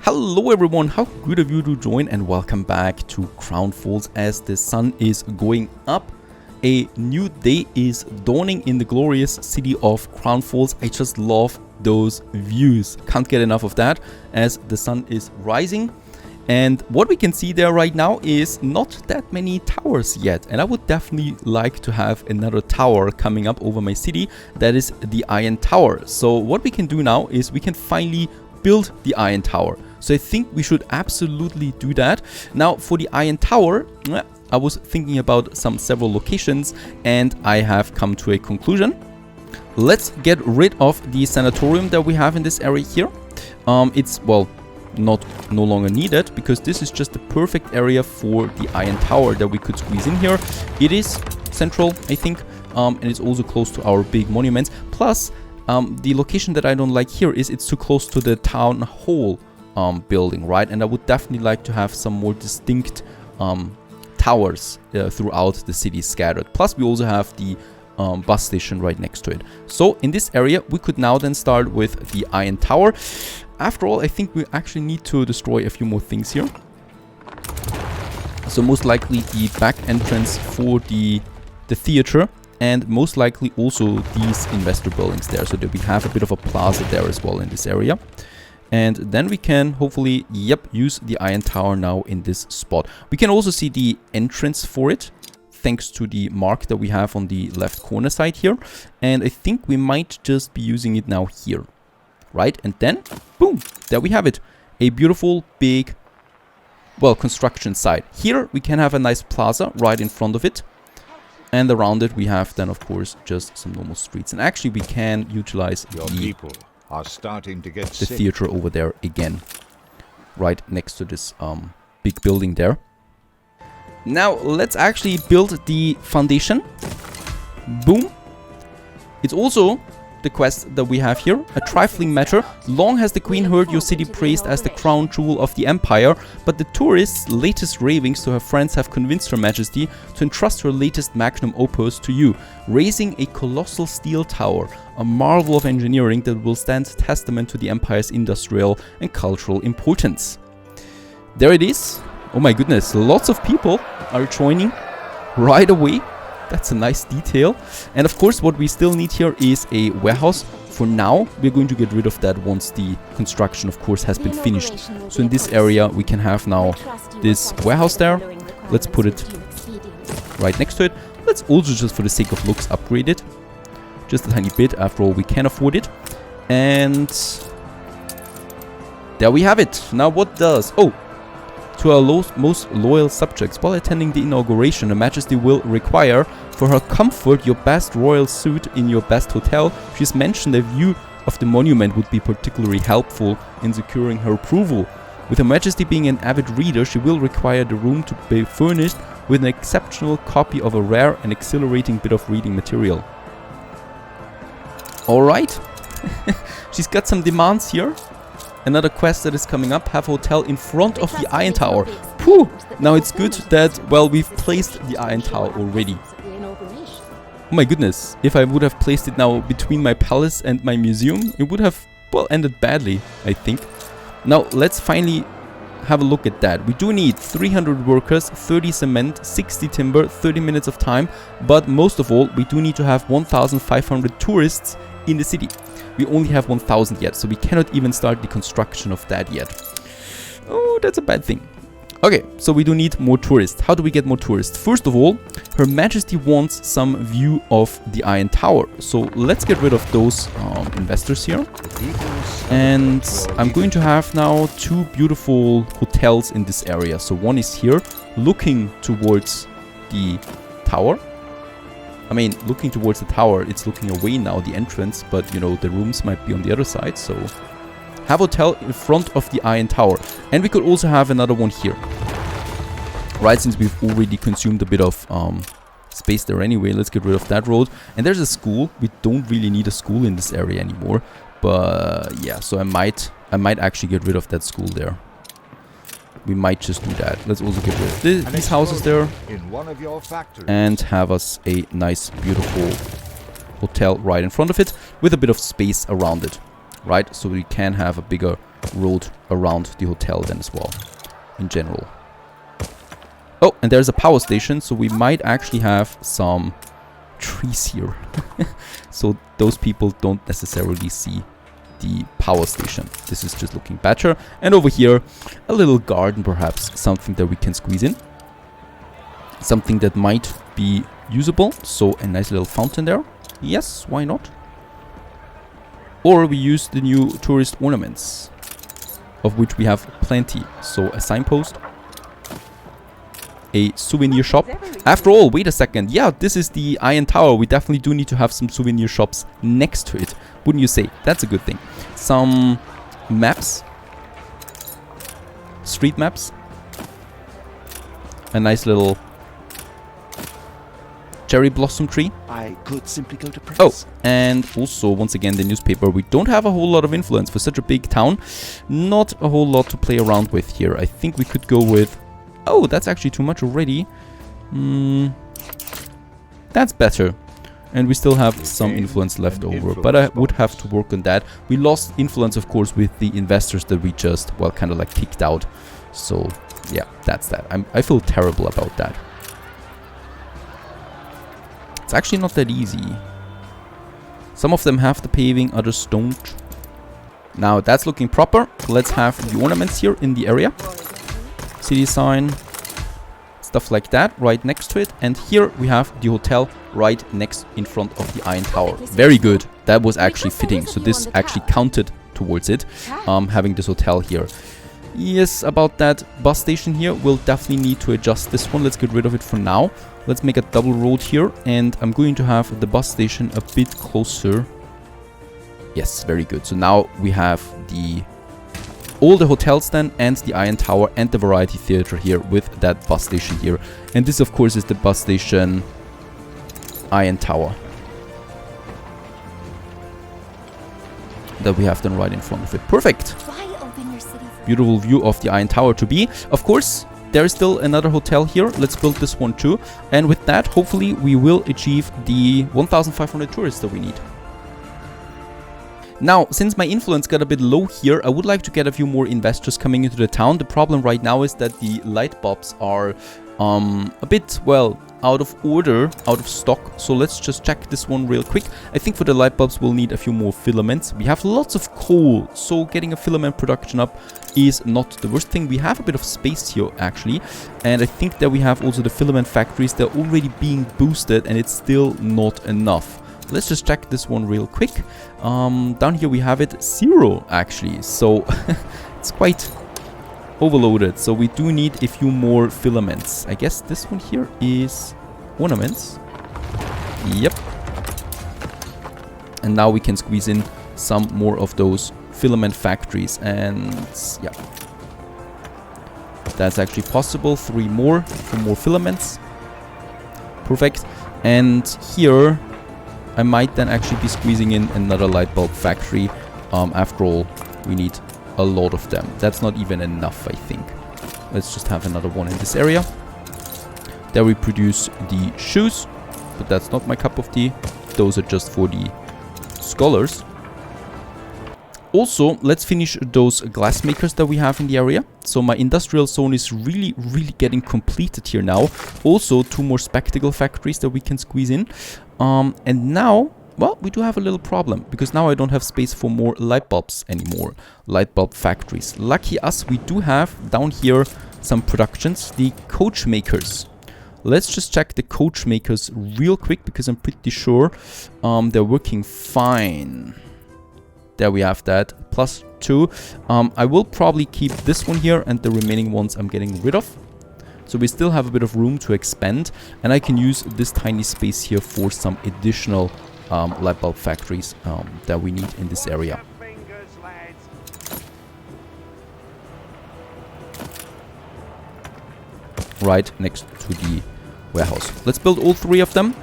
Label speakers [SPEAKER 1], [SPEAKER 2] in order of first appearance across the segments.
[SPEAKER 1] Hello everyone, how good of you to join and welcome back to Crown Falls as the sun is going up. A new day is dawning in the glorious city of Crown Falls. I just love those views. Can't get enough of that as the sun is rising. And what we can see there right now is not that many towers yet. And I would definitely like to have another tower coming up over my city. That is the Iron Tower. So what we can do now is we can finally build the Iron Tower. So I think we should absolutely do that. Now for the Iron Tower, I was thinking about several locations and I have come to a conclusion. Let's get rid of the sanatorium that we have in this area here. It's, well, no longer needed because this is just the perfect area for the Iron Tower that we could squeeze in here. It is central, I think, and it's also close to our big monuments. Plus, the location that I don't like here is it's too close to the town hall building, right? And I would definitely like to have some more distinct towers throughout the city scattered. Plus, we also have the bus station right next to it. So in this area, we could now then start with the Iron Tower. After all, I think we actually need to destroy a few more things here. So most likely the back entrance for the theater, and most likely also these investor buildings there, so that we have a bit of a plaza there as well in this area. And then we can hopefully, use the Iron Tower now in this spot. We can also see the entrance for it, thanks to the mark that we have on the left corner side here. And I think we might just be using it now here, right? And then, boom, there we have it. A beautiful, big, well, construction site. Here we can have a nice plaza right in front of it. And around it we have then, of course, just some normal streets. And actually we can utilize the theater over there again, right next to this big building there. Now let's actually build the foundation. Boom. It's also the quest that we have here, a trifling matter. Long has the queen heard your city praised as the crown jewel of the empire, but the tourists' latest ravings to her friends have convinced her majesty to entrust her latest magnum opus to you, raising a colossal steel tower, a marvel of engineering that will stand testament to the empire's industrial and cultural importance. There it is. Oh my goodness, lots of people are joining right away. That's a nice detail. And of course, what we still need here is a warehouse. For now, we're going to get rid of that once the construction, of course, has been finished. So in this area, we can have now this warehouse there. Let's put it right next to it. Let's also, just for the sake of looks, upgrade it. Just a tiny bit. After all, we can afford it. And there we have it. Now what does... Oh! To our most loyal subjects, while attending the inauguration, Her Majesty will require, for her comfort, your best royal suite in your best hotel. She's mentioned a view of the monument would be particularly helpful in securing her approval. With Her Majesty being an avid reader, she will require the room to be furnished with an exceptional copy of a rare and exhilarating bit of reading material. Alright. She's got some demands here. Another quest that is coming up, have a hotel in front of the Iron Tower. Whew! Now it's good that, well, we've placed the Iron Tower already. Oh my goodness, if I would have placed it now between my palace and my museum, it would have, well, ended badly, I think. Now let's finally have a look at that. We do need 300 workers, 30 cement, 60 timber, 30 minutes of time, but most of all, we do need to have 1,500 tourists in the city. We only have 1,000 yet, so we cannot even start the construction of that yet. Oh, that's a bad thing. Okay, so we do need more tourists. How do we get more tourists? First of all, Her Majesty wants some view of the Iron Tower. So let's get rid of those investors here. And I'm going to have now two beautiful hotels in this area. So one is here, looking towards the tower. I mean, looking towards the tower, it's looking away now, the entrance, but, you know, the rooms might be on the other side, so... Have hotel in front of the Iron Tower. And we could also have another one here. Right, since we've already consumed a bit of space there anyway, let's get rid of that road. And there's a school. We don't really need a school in this area anymore. But, yeah, so I might actually get rid of that school there. We might just do that. Let's also get rid of these houses there. And have us a nice, beautiful hotel right in front of it with a bit of space around it. right? So we can have a bigger road around the hotel then as well, in general. Oh, and there's a power station, so we might actually have some trees here. So those people don't necessarily see the power station. This is just looking better. And over here, a little garden perhaps, something that we can squeeze in. Something that might be usable. So a nice little fountain there. Yes, why not? Or we use the new tourist ornaments, of which we have plenty. So a signpost, a souvenir shop. After all, wait a second. Yeah, this is the Iron Tower. We definitely do need to have some souvenir shops next to it. Wouldn't you say? That's a good thing. Some maps. Street maps. A nice little cherry blossom tree.
[SPEAKER 2] I could simply go to press.
[SPEAKER 1] Oh, and also, once again, the newspaper. We don't have a whole lot of influence for such a big town. Not a whole lot to play around with here. I think we could go with... Oh, that's actually too much already. That's better. And we still have some influence left over, but I would have to work on that. We lost influence, of course, with the investors that we just, well, kind of like kicked out. So, yeah, that's that. I feel terrible about that. It's actually not that easy. Some of them have the paving, others don't. Now, that's looking proper. Let's have the ornaments here in the area. City sign, stuff like that right next to it. And here we have the hotel right next in front of the Iron Tower. Very good. That was actually fitting. So this actually counted towards it, having this hotel here. Yes, about that bus station here, we'll definitely need to adjust this one. Let's get rid of it for now. Let's make a double road here. And I'm going to have the bus station a bit closer. Yes, very good. So now we have all the hotels then, and the Iron Tower and the Variety Theatre here with that bus station here. And this, of course, is the bus station Iron Tower that we have then right in front of it. Perfect. Beautiful view of the Iron Tower to be. Of course, there is still another hotel here. Let's build this one too. And with that, hopefully, we will achieve the 1,500 tourists that we need. Now, since my influence got a bit low here, I would like to get a few more investors coming into the town. The problem right now is that the light bulbs are a bit, well, out of order, out of stock. So let's just check this one real quick. I think for the light bulbs, we'll need a few more filaments. We have lots of coal, so getting a filament production up is not the worst thing. We have a bit of space here, actually. And I think that we have also the filament factories. They're already being boosted, and it's still not enough. Let's just check this one real quick. Down here we have it 0 actually, so it's quite overloaded. So we do need a few more filaments. I guess this one here is ornaments. Yep. And now we can squeeze in some more of those filament factories, and yeah, that's actually possible. 3 more for more filaments. Perfect. And here I might then actually be squeezing in another light bulb factory. After all, we need a lot of them. That's not even enough, I think. Let's just have another one in this area. There we produce the shoes, but that's not my cup of tea. Those are just for the scholars. Also, let's finish those glass makers that we have in the area. So my industrial zone is really getting completed here now. Also, 2 more spectacle factories that we can squeeze in. And now, well, we do have a little problem, because now I don't have space for more light bulbs anymore. Light bulb factories. Lucky us, we do have down here some productions, the coach makers. Let's just check the coach makers real quick, because I'm pretty sure they're working fine. There we have that, +2. I will probably keep this one here, and the remaining ones I'm getting rid of. So we still have a bit of room to expand, and I can use this tiny space here for some additional light bulb factories that we need in this area. Right next to the warehouse. Let's build all 3 of them.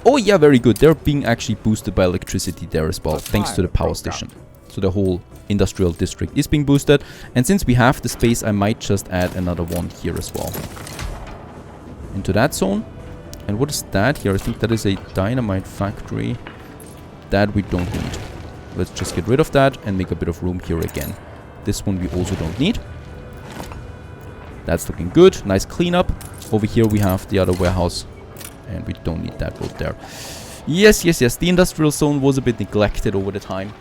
[SPEAKER 1] Oh yeah, very good. They're being actually boosted by electricity there as well, thanks to the power station. So the whole industrial district is being boosted. And since we have the space, I might just add another one here as well. Into that zone. And what is that here? I think that is a dynamite factory. That we don't need. Let's just get rid of that and make a bit of room here again. This one we also don't need. That's looking good. Nice cleanup. Over here we have the other warehouse. And we don't need that road there. Yes, yes, yes. The industrial zone was a bit neglected over the time.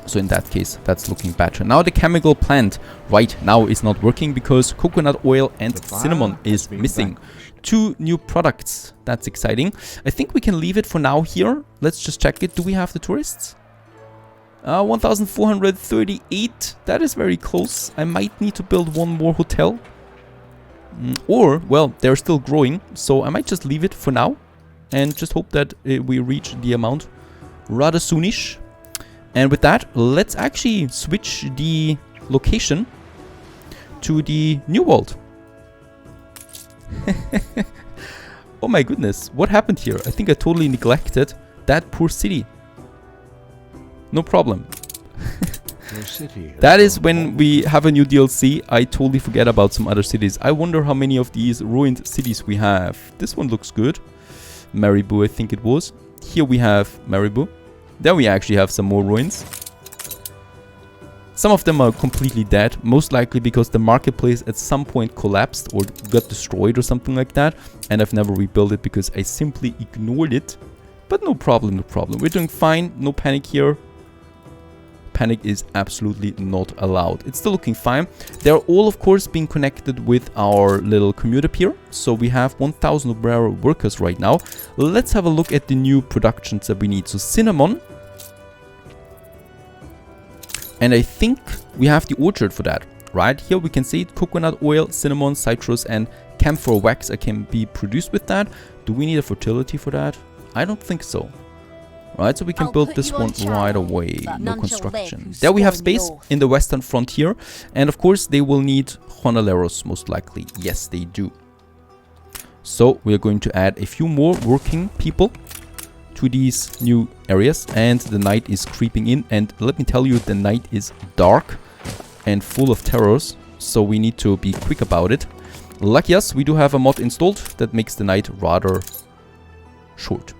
[SPEAKER 1] So in that case, that's looking better. Now the chemical plant right now is not working because coconut oil and cinnamon is missing. 2 new products. That's exciting. I think we can leave it for now here. Let's just check it. Do we have the tourists? 1,438. That is very close. I might need to build one more hotel. Or, well, they're still growing. So I might just leave it for now. And just hope that we reach the amount rather soonish. And with that, let's actually switch the location to the New World. Oh my goodness, what happened here? I think I totally neglected that poor city. No problem. That is when we have a new DLC, I totally forget about some other cities. I wonder how many of these ruined cities we have. This one looks good. Maribou, I think it was. Here we have Maribou. There we actually have some more ruins. Some of them are completely dead, most likely because the marketplace at some point collapsed or got destroyed or something like that. And I've never rebuilt it because I simply ignored it. But no problem, no problem. We're doing fine, no panic here. Panic is absolutely not allowed. It's still looking fine. They're all, of course, being connected with our little commute up here. So we have 1,000 workers right now. Let's have a look at the new productions that we need. So cinnamon. And I think we have the orchard for that. Right here we can see it. Coconut oil, cinnamon, citrus, and camphor wax can be produced with that. Do we need a fertility for that? I don't think so. Right, so we can build this one right away. No construction. There we have space in the western frontier. And of course, they will need jornaleros most likely. Yes, they do. So we are going to add a few more working people to these new areas. And the night is creeping in. And let me tell you, the night is dark and full of terrors. So we need to be quick about it. Lucky us, we do have a mod installed that makes the night rather short.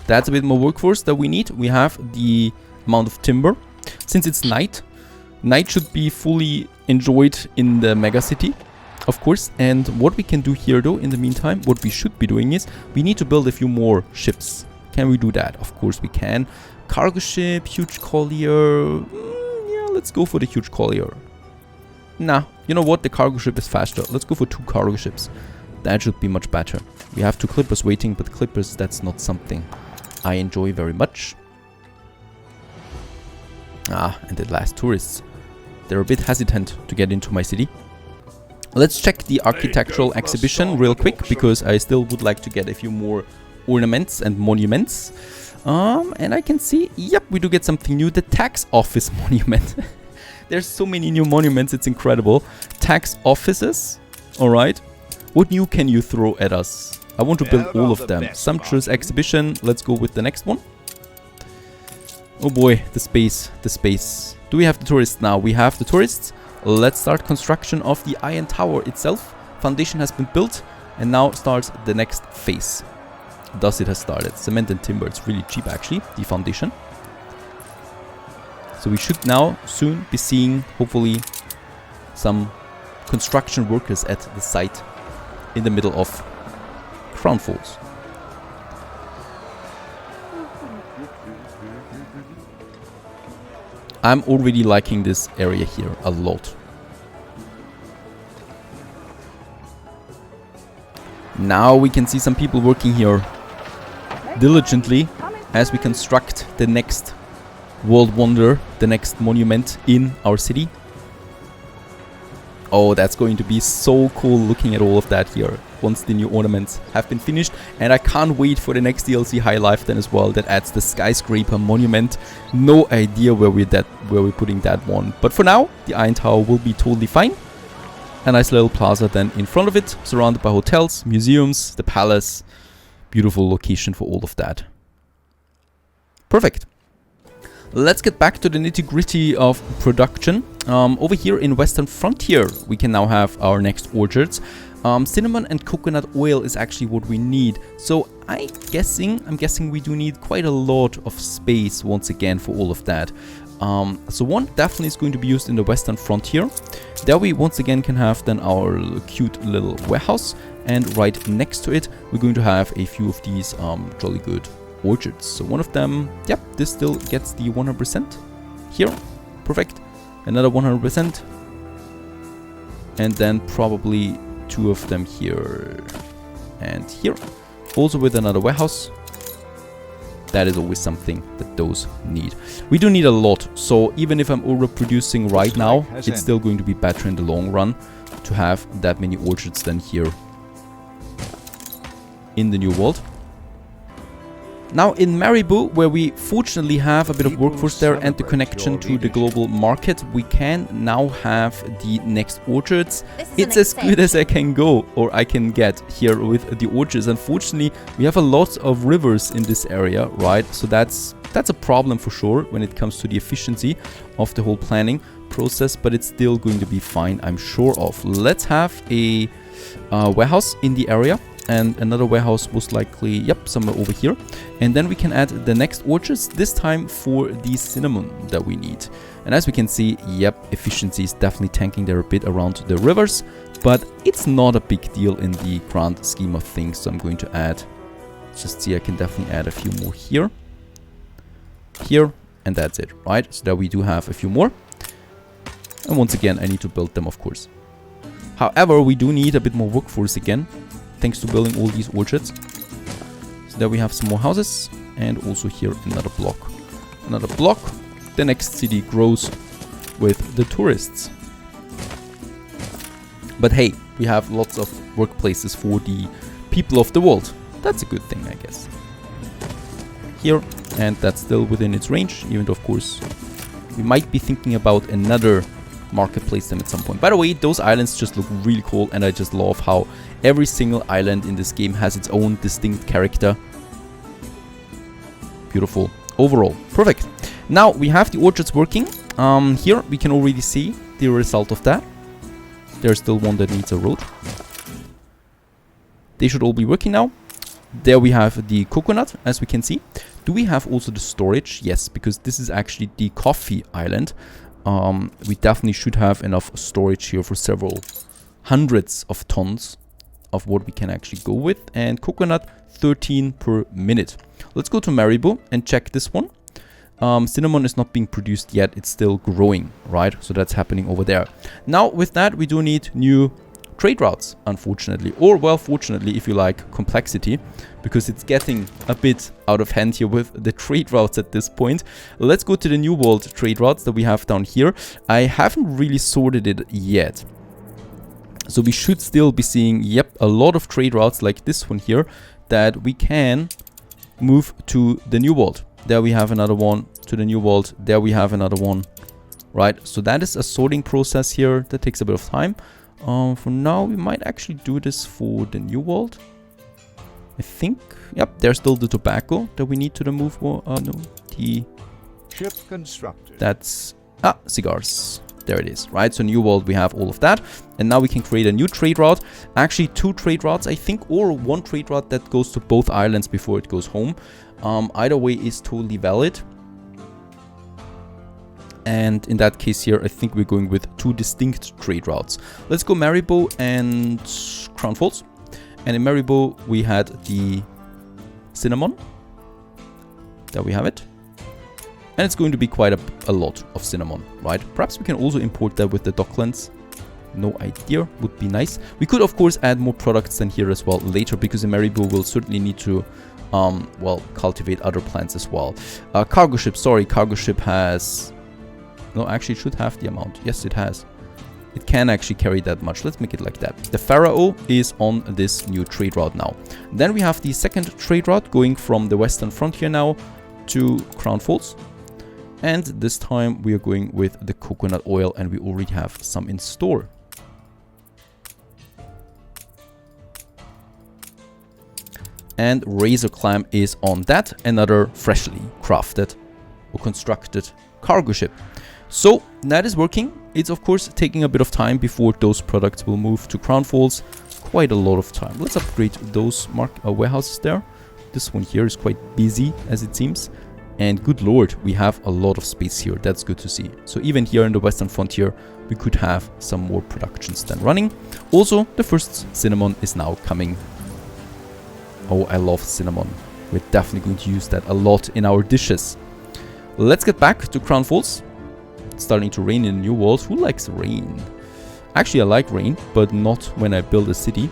[SPEAKER 1] That's a bit more workforce that we need. We have the amount of timber. Since it's night, night should be fully enjoyed in the megacity, of course. And what we can do here though, in the meantime, what we should be doing is we need to build a few more ships. Can we do that? Of course we can. Cargo ship, huge collier. Yeah, let's go for the huge collier. Nah, you know what? The cargo ship is faster. Let's go for 2 cargo ships. That should be much better. We have 2 clippers waiting, but clippers, that's not something I enjoy very much. Ah, and the last tourists. They're a bit hesitant to get into my city. Let's check the architectural exhibition real quick, because I still would like to get a few more ornaments and monuments. And I can see, yep, we do get something new. The tax office monument. There's so many new monuments, it's incredible. Tax offices, alright. What new can you throw at us? I want to build all of them. Sumptuous exhibition. Let's go with the next one. Oh boy, the space, the space. Do we have the tourists now? We have the tourists. Let's start construction of the Iron Tower itself. Foundation has been built and now starts the next phase. Thus it has started. Cement and timber. It's really cheap actually, the foundation. So we should now soon be seeing, hopefully, some construction workers at the site in the middle of Crown Falls. I'm already liking this area here a lot. Now we can see some people working here diligently as we construct the next world wonder, the next monument in our city. Oh, that's going to be so cool looking at all of that here once the new ornaments have been finished. And I can't wait for the next DLC High Life then as well, that adds the skyscraper monument. No idea where we're putting that one. But for now, the Iron Tower will be totally fine. A nice little plaza then in front of it, surrounded by hotels, museums, the palace. Beautiful location for all of that. Perfect. Let's get back to the nitty-gritty of production. Over here in Western Frontier, we can now have our next orchards. Cinnamon and coconut oil is actually what we need. So I'm guessing we do need quite a lot of space once again for all of that. So one definitely is going to be used in the western frontier. There we once again can have then our cute little warehouse, and right next to it we're going to have a few of these jolly good orchards. So one of them, yep, this still gets the 100% here, perfect. Another 100%, and then probably 2 of them here and here, also with another warehouse. That is always something that those need. We do need a lot, so even if I'm overproducing right now, it's still going to be better in the long run to have that many orchards than here in the new world. Now in Maribou, where we fortunately have a bit of workforce there and the connection to the global market, we can now have the next orchards. It's as good as I can go, or I can get here with the orchards. Unfortunately, we have a lot of rivers in this area, right? So that's a problem for sure when it comes to the efficiency of the whole planning process, but it's still going to be fine, I'm sure of. Let's have a warehouse in the area. And another warehouse most likely, yep, somewhere over here. And then we can add the next orchards, this time for the cinnamon that we need. And as we can see, yep, efficiency is definitely tanking there a bit around the rivers, but it's not a big deal in the grand scheme of things. So I'm going to add, just see, I can definitely add a few more here, and that's it, right? So that we do have a few more. And once again, I need to build them, of course. However, we do need a bit more workforce again, thanks to building all these orchards. So there we have some more houses, and also here another block. Another block. The next city grows with the tourists. But hey, we have lots of workplaces for the people of the world. That's a good thing, I guess. Here, and that's still within its range, even though of course we might be thinking about another marketplace them at some point. By the way, those islands just look really cool, and I just love how every single island in this game has its own distinct character. Beautiful. Overall, perfect. Now we have the orchards working. Here we can already see the result of that. There's still one that needs a road. They should all be working now. There we have the coconut, as we can see. Do we have also the storage? Yes, because this is actually the coffee island. We definitely should have enough storage here for several hundreds of tons of what we can actually go with. And coconut, 13 per minute. Let's go to Maribou and check this one. Cinnamon is not being produced yet. It's still growing, right? So that's happening over there. Now with that, we do need new trade routes, unfortunately, or well, fortunately, if you like, complexity, because it's getting a bit out of hand here with the trade routes at this point. Let's go to the New World trade routes that we have down here. I haven't really sorted it yet, so we should still be seeing, yep, a lot of trade routes like this one here that we can move to the New World. There we have another one to the New World. There we have another one, right? So that is a sorting process here that takes a bit of time. For now, we might actually do this for the New World. I think, yep, there's still the tobacco that we need to remove. No, the
[SPEAKER 3] ship constructed.
[SPEAKER 1] That's cigars. There it is, right? So New World, we have all of that, and now we can create a new trade route. Actually, 2 trade routes, I think, or 1 trade route that goes to both islands before it goes home. Either way is totally valid. And in that case here, I think we're going with 2 distinct trade routes. Let's go Maribou and Crown Falls. And in Maribou, we had the cinnamon. There we have it. And it's going to be quite a lot of cinnamon, right? Perhaps we can also import that with the Docklands. No idea, would be nice. We could, of course, add more products than here as well later, because in Maribou, we'll certainly need to, well, cultivate other plants as well. Cargo ship, sorry, cargo ship has... No, actually it should have the amount. Yes, it has. It can actually carry that much. Let's make it like that. The Pharaoh is on this new trade route now. Then we have the second trade route going from the western frontier now to Crown Falls. And this time we are going with the coconut oil, and we already have some in store. And Razor Clam is on that, another freshly crafted or constructed cargo ship. So that is working. It's of course taking a bit of time before those products will move to Crown Falls. quite a lot of time. Let's upgrade those warehouses there. This one here is quite busy, as it seems. And good lord, we have a lot of space here. That's good to see. So even here in the Western Frontier, we could have some more productions then running. Also, the first cinnamon is now coming. Oh, I love cinnamon. We're definitely going to use that a lot in our dishes. Let's get back to Crown Falls. It's starting to rain in the new walls. Who likes rain? Actually, I like rain, but not when I build a city.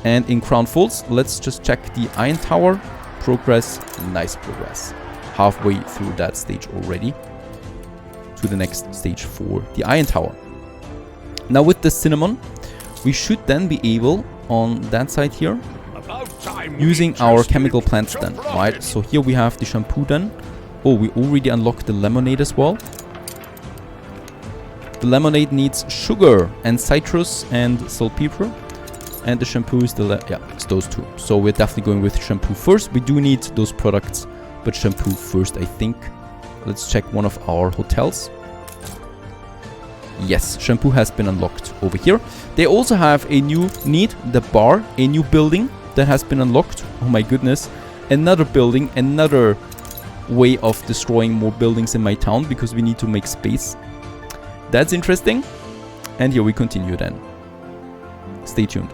[SPEAKER 1] And in Crown Falls, let's just check the Iron Tower. Progress, nice progress. Halfway through that stage already. To the next stage for the Iron Tower. Now with the cinnamon, we should then be able, on that side here, using our chemical plants then, right? So here we have the shampoo then. Oh, we already unlocked the lemonade as well. The lemonade needs sugar and citrus and saltpeter. And the shampoo is it's those two. So we're definitely going with shampoo first. We do need those products, but shampoo first, I think. Let's check one of our hotels. Yes, shampoo has been unlocked over here. They also have a new need, the bar, a new building that has been unlocked. Oh my goodness. Another building, another way of destroying more buildings in my town because we need to make space. That's interesting. And here we continue then. Stay tuned.